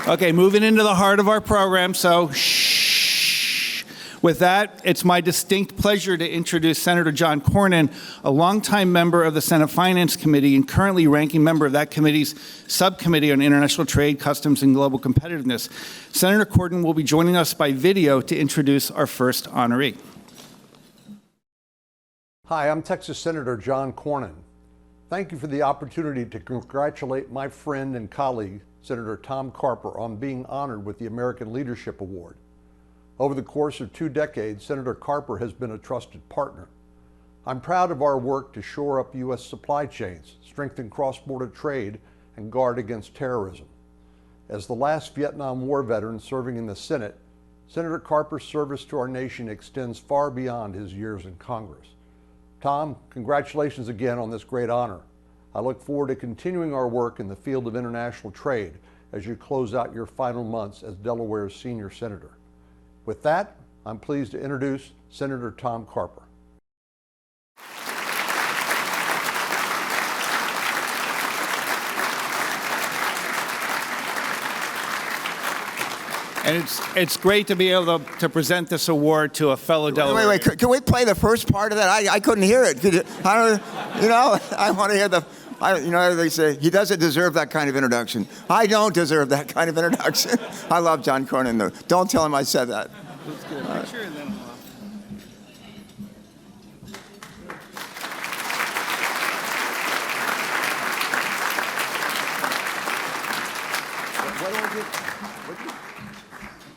Okay, moving into the heart of our program, so shh. With that, it's my distinct pleasure to introduce Senator John Cornyn, a longtime member of the Senate Finance Committee and currently ranking member of that committee's subcommittee on international trade, customs, and global competitiveness. Senator Cornyn will be joining us by video to introduce our first honoree. Hi, I'm Texas Senator John Cornyn. Thank you for the opportunity to congratulate my friend and colleague, Senator Tom Carper, on being honored with the American Leadership Award. Over the course of 2 decades, Senator Carper has been a trusted partner. I'm proud of our work to shore up U.S. supply chains, strengthen cross-border trade, and guard against terrorism. As the last Vietnam War veteran serving in the Senate, Senator Carper's service to our nation extends far beyond his years in Congress. Tom, congratulations again on this great honor. I look forward to continuing our work in the field of international trade as you close out your final months as Delaware's senior senator. With that, I'm pleased to introduce Senator Tom Carper. And it's great to be able to present this award to a fellow Delaware. Wait, can we play the first part of that? I couldn't hear it. I want to hear they say, he doesn't deserve that kind of introduction. I don't deserve that kind of introduction. I love John Cornyn, though. Don't tell him I said that. Let's get a picture and then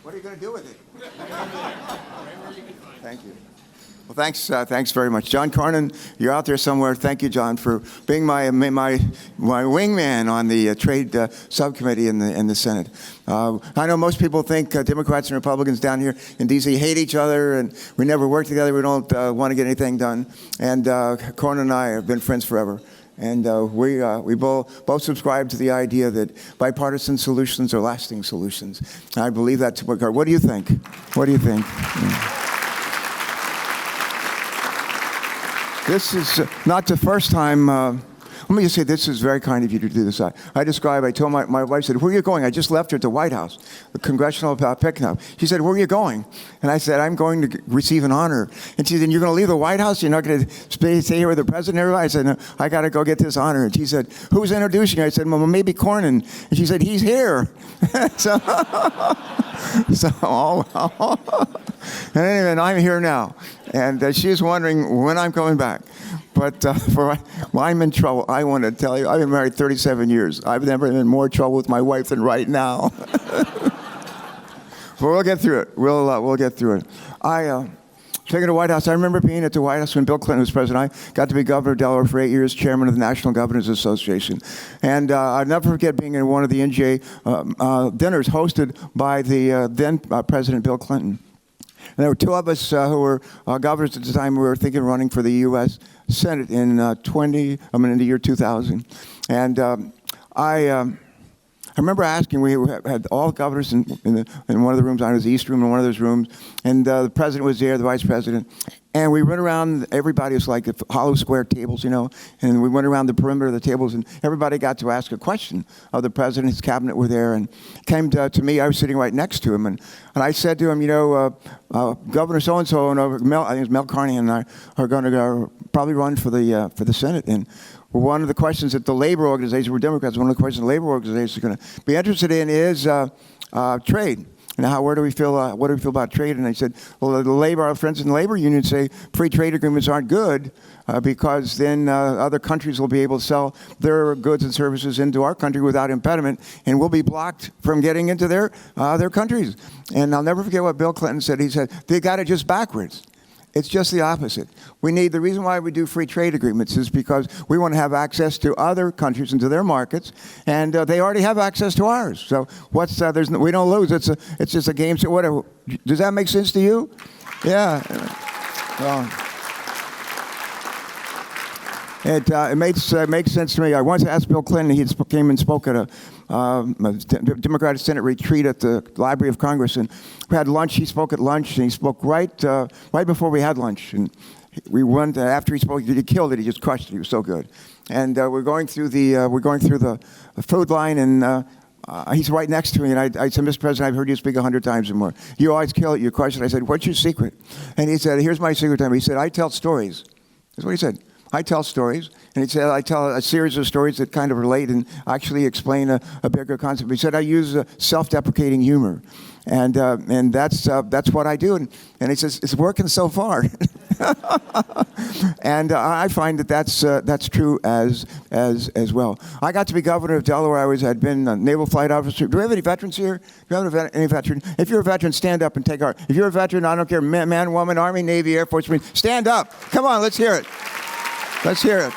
What are you going to do with it? Thank you. Well, thanks very much. John Cornyn, you're out there somewhere. Thank you, John, for being my wingman on the trade subcommittee in the Senate. I know most people think Democrats and Republicans down here in D.C. hate each other, and we never work together. We don't want to get anything done. And Cornyn and I have been friends forever. And we both subscribe to the idea that bipartisan solutions are lasting solutions. I believe that to my heart. What do you think? What do you think? Yeah. This is not the first time. Let me just say, this is very kind of you to do this. I told my wife, said, where are you going? I just left her at the White House, the congressional pickup. She said, where are you going? And I said, I'm going to receive an honor. And she said, you're going to leave the White House? You're not going to stay here with the president and everybody? I said, no, I got to go get this honor. And she said, who's introducing you? I said, well, maybe Cornyn. And she said, he's here. And anyway, I'm here now. And she's wondering when I'm coming back. But I'm in trouble. I want to tell you, I've been married 37 years. I've never been in more trouble with my wife than right now. But we'll get through it. We'll get through it. Speaking of the White House, I remember being at the White House when Bill Clinton was president. I got to be governor of Delaware for 8 years, chairman of the National Governors Association. And I'll never forget being in one of the NGA dinners hosted by the then President Bill Clinton. And there were 2 of us who were governors at the time. We were thinking of running for the U.S. Senate in the year 2000. And I remember asking, we had all governors in one of the rooms. I was the East Room in one of those rooms. And the president was there, the vice president. And we went around, everybody was like hollow square tables, and we went around the perimeter of the tables, and everybody got to ask a question of the president. His cabinet were there, and came to me. I was sitting right next to him, and I said to him, Governor so-and-so, and I think it's Mel Carney and I are going to probably run for the Senate. And one of the questions that the labor organization, we're Democrats, one of the questions the labor organization is going to be interested in is trade. And what do we feel about trade? And I said, well, our friends in the labor union say free trade agreements aren't good because then other countries will be able to sell their goods and services into our country without impediment, and we'll be blocked from getting into their countries. And I'll never forget what Bill Clinton said. He said, they got it just backwards. It's just the opposite. The reason why we do free trade agreements is because we want to have access to other countries and to their markets, and they already have access to ours. So we don't lose. It's just a game. So whatever. Does that make sense to you? Yeah. Well, it makes sense to me. I once asked Bill Clinton. He came and spoke at a Democratic Senate retreat at the Library of Congress, and we had lunch. He spoke at lunch, and he spoke right before we had lunch. And we went after he spoke. He killed it. He just crushed it. He was so good. And we're going through the food line, and he's right next to me, and I said, Mr. President, I've heard you speak 100 times or more. You always kill it, your question. I said, what's your secret? And he said, here's my secret time. He said, I tell stories. That's what he said. I tell stories. And he said, I tell a series of stories that kind of relate and actually explain a bigger concept. He said, I use self-deprecating humor. And that's what I do. And he says, it's working so far. And I find that's true as well. I got to be governor of Delaware. I had been a naval flight officer. Do we have any veterans here? Do we have any veteran? If you're a veteran, stand up and take heart. If you're a veteran, I don't care, man, woman, Army, Navy, Air Force, Marine, stand up. Come on, let's hear it. Let's hear it.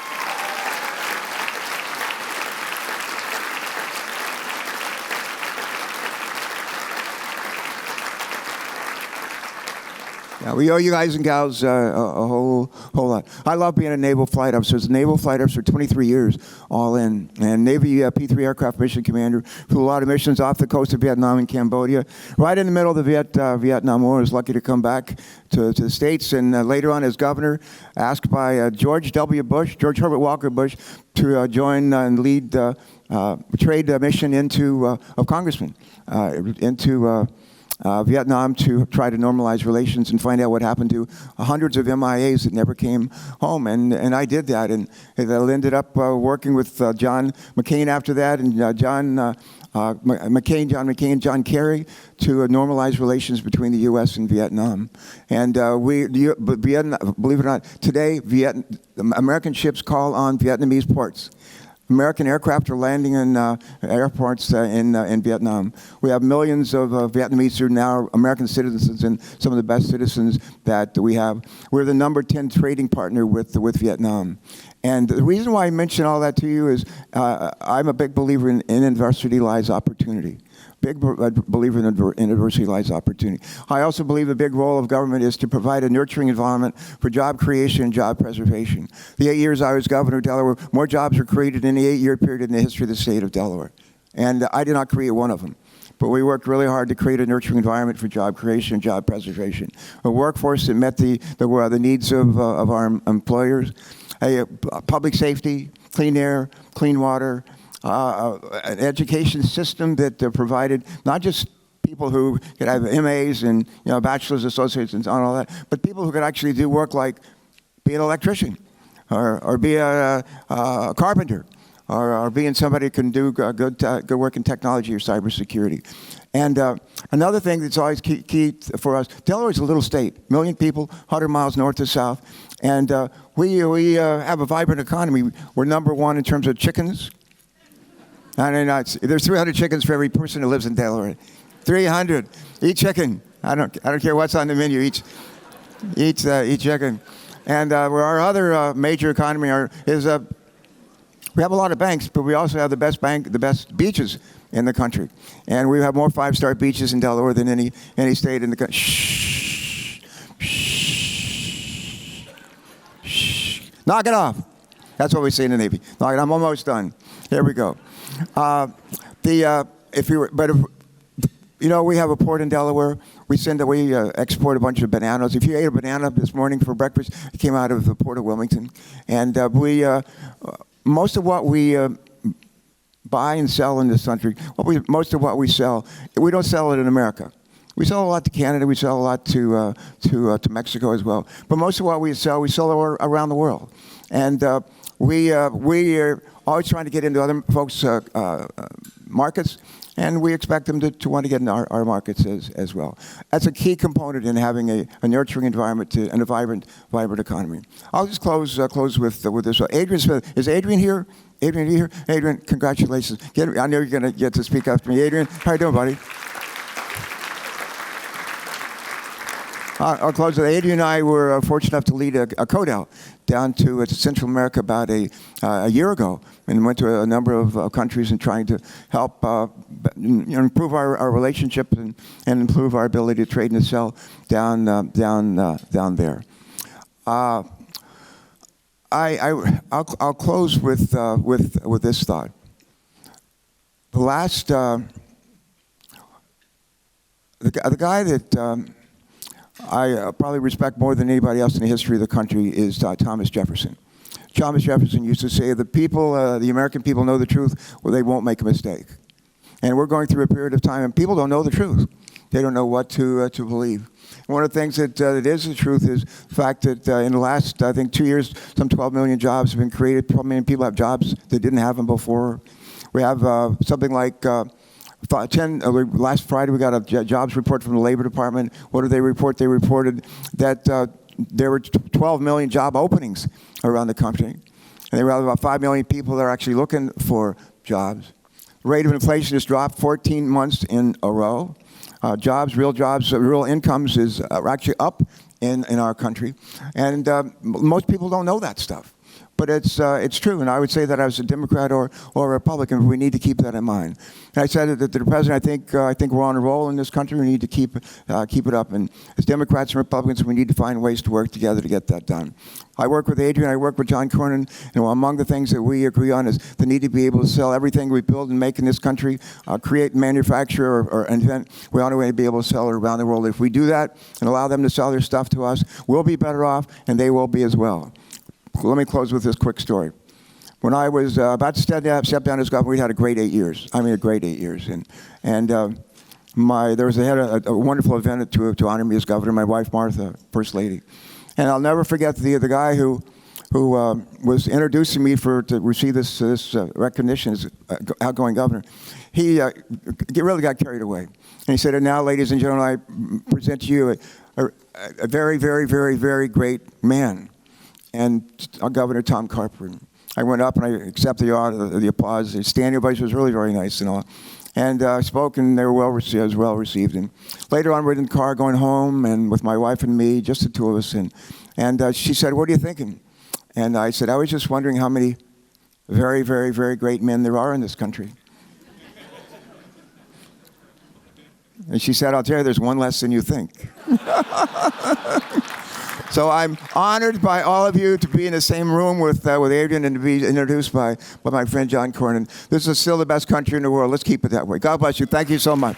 Yeah, we owe you guys and gals a whole lot. I love being a naval flight officer. I was a naval flight officer for 23 years, all in. And Navy P-3 aircraft mission commander, flew a lot of missions off the coast of Vietnam and Cambodia. Right in the middle of the Vietnam War, I was lucky to come back to the States. And later on as governor, asked by George Herbert Walker Bush, to join and lead trade mission of congressman into Vietnam to try to normalize relations and find out what happened to hundreds of MIAs that never came home. And I did that. And I ended up working with John McCain after that, and John Kerry to normalize relations between the U.S. and Vietnam. And Vietnam, believe it or not, today American ships call on Vietnamese ports. American aircraft are landing in airports in Vietnam. We have millions of Vietnamese who are now American citizens and some of the best citizens that we have. We're the number 10 trading partner with Vietnam. And the reason why I mention all that to you is I'm a big believer in adversity lies opportunity. Big believer in adversity lies opportunity. I also believe a big role of government is to provide a nurturing environment for job creation and job preservation. The 8 years I was governor of Delaware, more jobs were created in the 8-year period in the history of the state of Delaware. And I did not create one of them. But we worked really hard to create a nurturing environment for job creation and job preservation. A workforce that met the needs of our employers. Public safety, clean air, clean water, an education system that provided not just people who could have MAs and bachelor's, associates, and all that, but people who could actually do work like be an electrician, or be a carpenter, or being somebody who can do good work in technology or cybersecurity. And another thing that's always key for us, Delaware is a little state, 1 million people, 100 miles north to south, and we have a vibrant economy. We're number one in terms of chickens. There's 300 chickens for every person who lives in Delaware. 300. Eat chicken. I don't care what's on the menu. Eat chicken. And where our other major economy is we have a lot of banks, but we also have the best beaches in the country. And we have more 5-star beaches in Delaware than any state in the country. Shh. Shh. Shh. Knock it off. That's what we say in the Navy. Knock it. I'm almost done. Here we go. We have a port in Delaware. We export a bunch of bananas. If you ate a banana this morning for breakfast, it came out of the port of Wilmington. And most of what we buy and sell in this country, most of what we sell, we don't sell it in America. We sell a lot to Canada. We sell a lot to Mexico as well. But most of what we sell around the world. And we are always trying to get into other folks' markets, and we expect them to want to get in our markets as well. That's a key component in having a nurturing environment and a vibrant economy. I'll just close with this. Adrian Smith. Is Adrian here? Adrian, are you here? Adrian, congratulations. I know you're going to get to speak after me. Adrian, how you doing, buddy? I'll close with Adrian and I were fortunate enough to lead a CODAL down to Central America about a year ago, and went to a number of countries and trying to help improve our relationship and improve our ability to trade and sell down there. I'll close with this thought. The last the guy that I probably respect more than anybody else in the history of the country is Thomas Jefferson. Thomas Jefferson used to say, the American people know the truth, or they won't make a mistake. And we're going through a period of time, and people don't know the truth. They don't know what to believe. One of the things that is the truth is the fact that in the last, I think, 2 years, some 12 million jobs have been created. 12 million people have jobs that didn't have them before. We have something like last Friday we got a jobs report from the Labor Department. What did they report? They reported that there were 12 million job openings around the country. And there were about 5 million people that are actually looking for jobs. The rate of inflation has dropped 14 months in a row. Real incomes are actually up in our country. And most people don't know that stuff. But it's true, and I would say that as a Democrat or a Republican, we need to keep that in mind. And I said that the President, I think we're on a roll in this country. We need to keep it up, and as Democrats and Republicans, we need to find ways to work together to get that done. I work with Adrian, I work with John Cornyn, and among the things that we agree on is the need to be able to sell everything we build and make in this country, create, manufacture, or invent. We ought to be able to sell it around the world. If we do that and allow them to sell their stuff to us, we'll be better off, and they will be as well. Let me close with this quick story. When I was about to step down as governor, we had a great 8 years. I mean, a great 8 years. And there was a wonderful event to honor me as governor. My wife, Martha, First Lady. And I'll never forget the guy who was introducing me to receive this recognition as outgoing governor. He really got carried away. And he said, and now, ladies and gentlemen, I present to you a very, very, very, very great man. And Governor Tom Carper. I went up and I accepted the applause. The standing ovation was really very nice and all. And I spoke, and they were well received. And later on, we're in the car going home, and with my wife and me, just the two of us. And she said, "What are you thinking?" And I said, "I was just wondering how many very, very, very great men there are in this country." And she said, "I'll tell you, there's one less than you think." So I'm honored by all of you to be in the same room with Adrian and to be introduced by my friend John Cornyn. This is still the best country in the world. Let's keep it that way. God bless you. Thank you so much.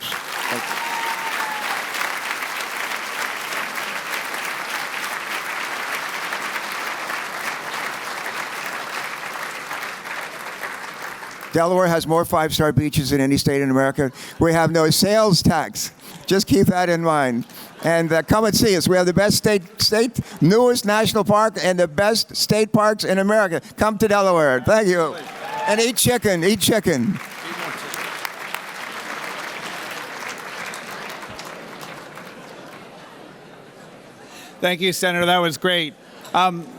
Delaware has more five-star beaches than any state in America. We have no sales tax. Just keep that in mind. And come and see us. We have the best state, newest national park, and the best state parks in America. Come to Delaware. Thank you. And eat chicken. Eat chicken. Thank you, Senator. That was great.